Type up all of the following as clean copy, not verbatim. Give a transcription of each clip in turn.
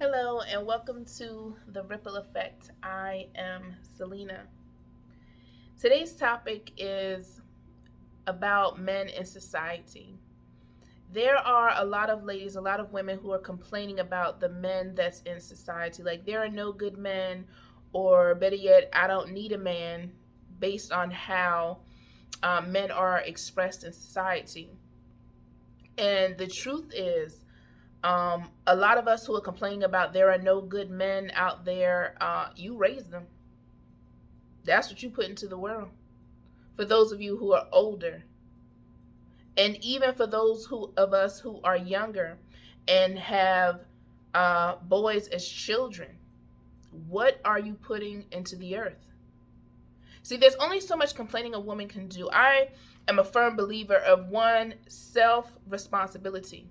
Hello and welcome to The Ripple Effect. I am Selena. Today's topic is about men in society. There are a lot of ladies, a lot of women who are complaining about the men that's in society. Like, there are no good men, or better yet, I don't need a man, based on how men are expressed in society. And the truth is, a lot of us who are complaining about there are no good men out there, you raise them. That's what you put into the world. For those of you who are older, and even for those of us who are younger and have boys as children, what are you putting into the earth? See, there's only so much complaining a woman can do. I am a firm believer of one, self responsibility.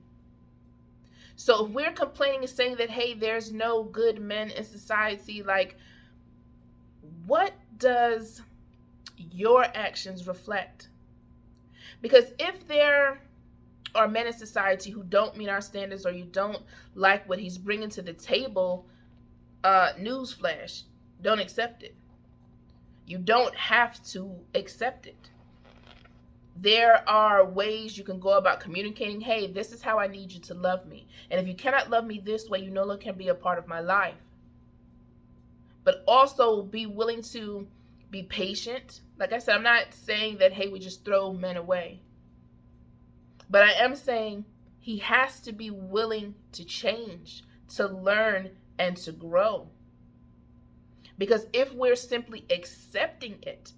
So if we're complaining and saying that, hey, there's no good men in society, like, what does your actions reflect? Because if there are men in society who don't meet our standards, or you don't like what he's bringing to the table, newsflash, don't accept it. You don't have to accept it. There are ways you can go about communicating, hey, this is how I need you to love me. And if you cannot love me this way, you no longer can be a part of my life. But also be willing to be patient. Like I said, I'm not saying that, hey, we just throw men away. But I am saying he has to be willing to change, to learn, and to grow. Because if we're simply accepting it,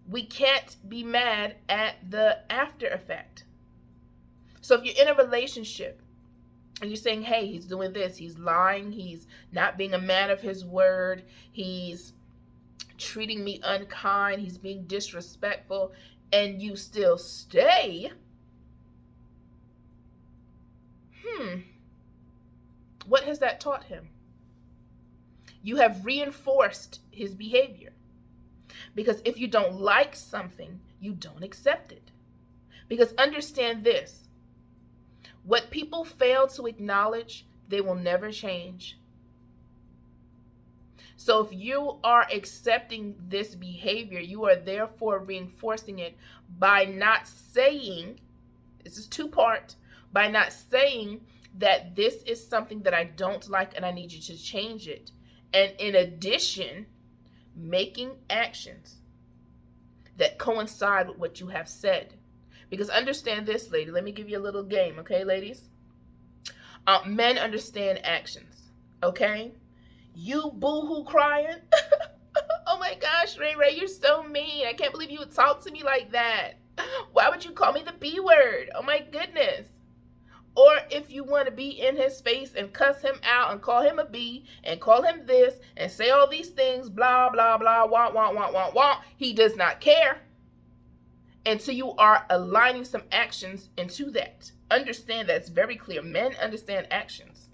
we can't be mad at the after effect. So if you're in a relationship and you're saying, hey, he's doing this, he's lying, he's not being a man of his word, he's treating me unkind, he's being disrespectful, and you still stay, what has that taught him? You have reinforced his behavior. Because if you don't like something, you don't accept it. Because understand this, what people fail to acknowledge, they will never change. So if you are accepting this behavior, you are therefore reinforcing it by not saying, this is two-part, by not saying that this is something that I don't like and I need you to change it. And in addition, making actions that coincide with what you have said. Because understand this, lady. Let me give you a little game, okay, ladies? Men understand actions, okay? You boo-hoo crying. Oh my gosh, Ray Ray, you're so mean. I can't believe you would talk to me like that. Why would you call me the B word? Oh my goodness. Or if you want to be in his face and cuss him out and call him a B and call him this and say all these things, blah, blah, blah, wah, wah, wah, wah, wah, he does not care. And so you are aligning some actions into that. Understand that's very clear. Men understand actions.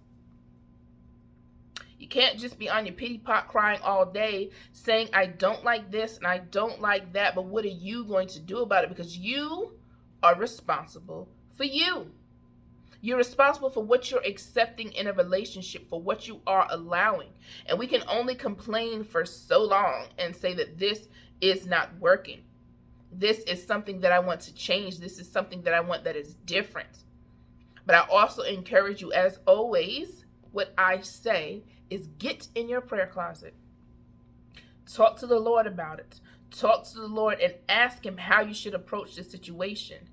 You can't just be on your pity pot crying all day saying, I don't like this and I don't like that, but what are you going to do about it? Because you are responsible for you. You're responsible for what you're accepting in a relationship, for what you are allowing. And we can only complain for so long and say that this is not working. This is something that I want to change. This is something that I want that is different. But I also encourage you, as always, what I say is get in your prayer closet. Talk to the Lord about it. Talk to the Lord and ask him how you should approach this situation.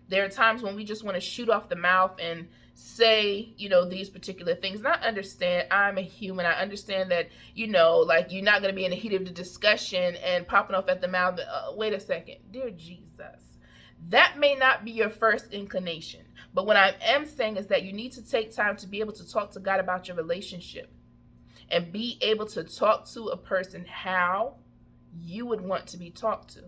There are times when we just want to shoot off the mouth and say, these particular things. And I understand, I'm a human. I understand that, like, you're not going to be in the heat of the discussion and popping off at the mouth. Wait a second. Dear Jesus, that may not be your first inclination. But what I am saying is that you need to take time to be able to talk to God about your relationship and be able to talk to a person how you would want to be talked to.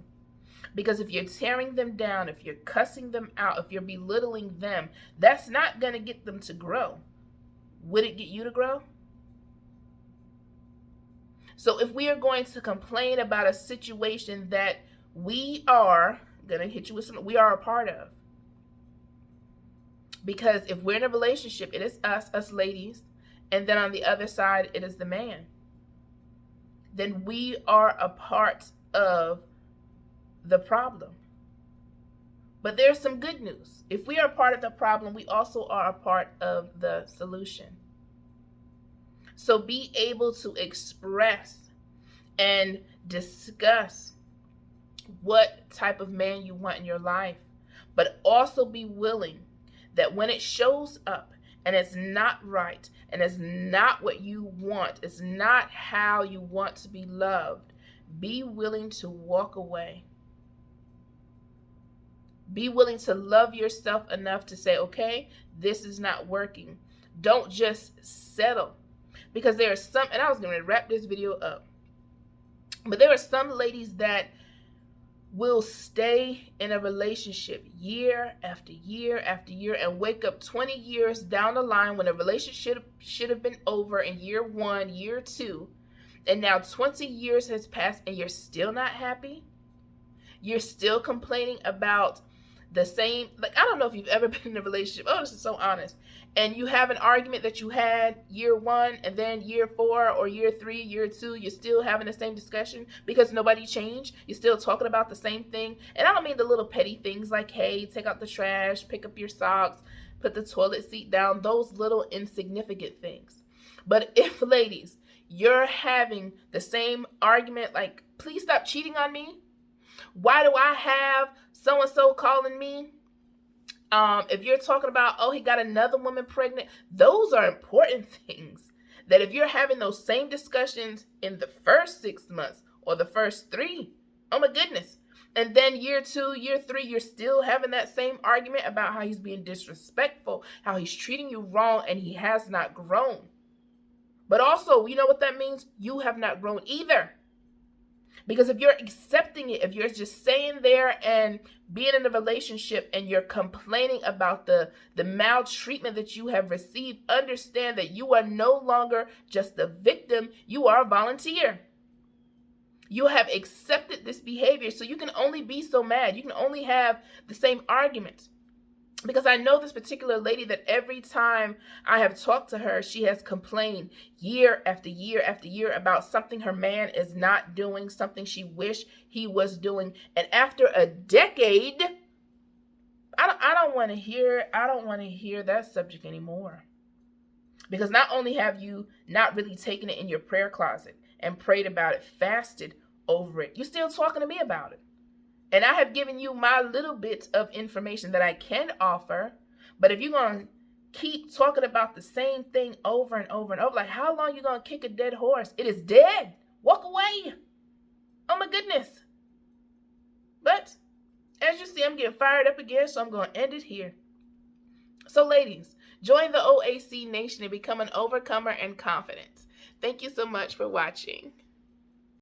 Because if you're tearing them down, if you're cussing them out, if you're belittling them, that's not going to get them to grow. Would it get you to grow? So if we are going to complain about a situation that we are going to hit you with something we are a part of. Because if we're in a relationship, it is us ladies, and then on the other side, it is the man, then we are a part of the problem. But there's some good news. If we are part of the problem, we also are a part of the solution. So be able to express and discuss what type of man you want in your life, but also be willing that when it shows up and it's not right and it's not what you want, it's not how you want to be loved, be willing to walk away. Be willing to love yourself enough to say, okay, this is not working. Don't just settle. Because there are some, and I was going to wrap this video up, but there are some ladies that will stay in a relationship year after year after year and wake up 20 years down the line when a relationship should have been over in year 1, year 2, and now 20 years has passed and you're still not happy. You're still complaining about the same, like, I don't know if you've ever been in a relationship. Oh, this is so honest. And you have an argument that you had year 1, and then year 4 or year 3, year 2, you're still having the same discussion because nobody changed. You're still talking about the same thing. And I don't mean the little petty things like, hey, take out the trash, pick up your socks, put the toilet seat down, those little insignificant things. But if, ladies, you're having the same argument, like, please stop cheating on me. Why do I have so-and-so calling me? If you're talking about, oh, he got another woman pregnant, those are important things. That if you're having those same discussions in the first 6 months or the first 3, oh my goodness. And then year 2, year 3, you're still having that same argument about how he's being disrespectful, how he's treating you wrong, and he has not grown. But also, you know what that means? You have not grown either. Because if you're accepting it, if you're just staying there and being in a relationship and you're complaining about the maltreatment that you have received, understand that you are no longer just a victim, you are a volunteer. You have accepted this behavior, so you can only be so mad. You can only have the same argument. Because I know this particular lady that every time I have talked to her, she has complained year after year after year about something her man is not doing, something she wished he was doing. And after a decade, I don't want to hear that subject anymore. Because not only have you not really taken it in your prayer closet and prayed about it, fasted over it, you're still talking to me about it. And I have given you my little bits of information that I can offer. But if you're going to keep talking about the same thing over and over and over, like, how long are you going to kick a dead horse? It is dead. Walk away. Oh my goodness. But as you see, I'm getting fired up again, so I'm going to end it here. So ladies, join the OAC Nation and become an overcomer and confident. Thank you so much for watching.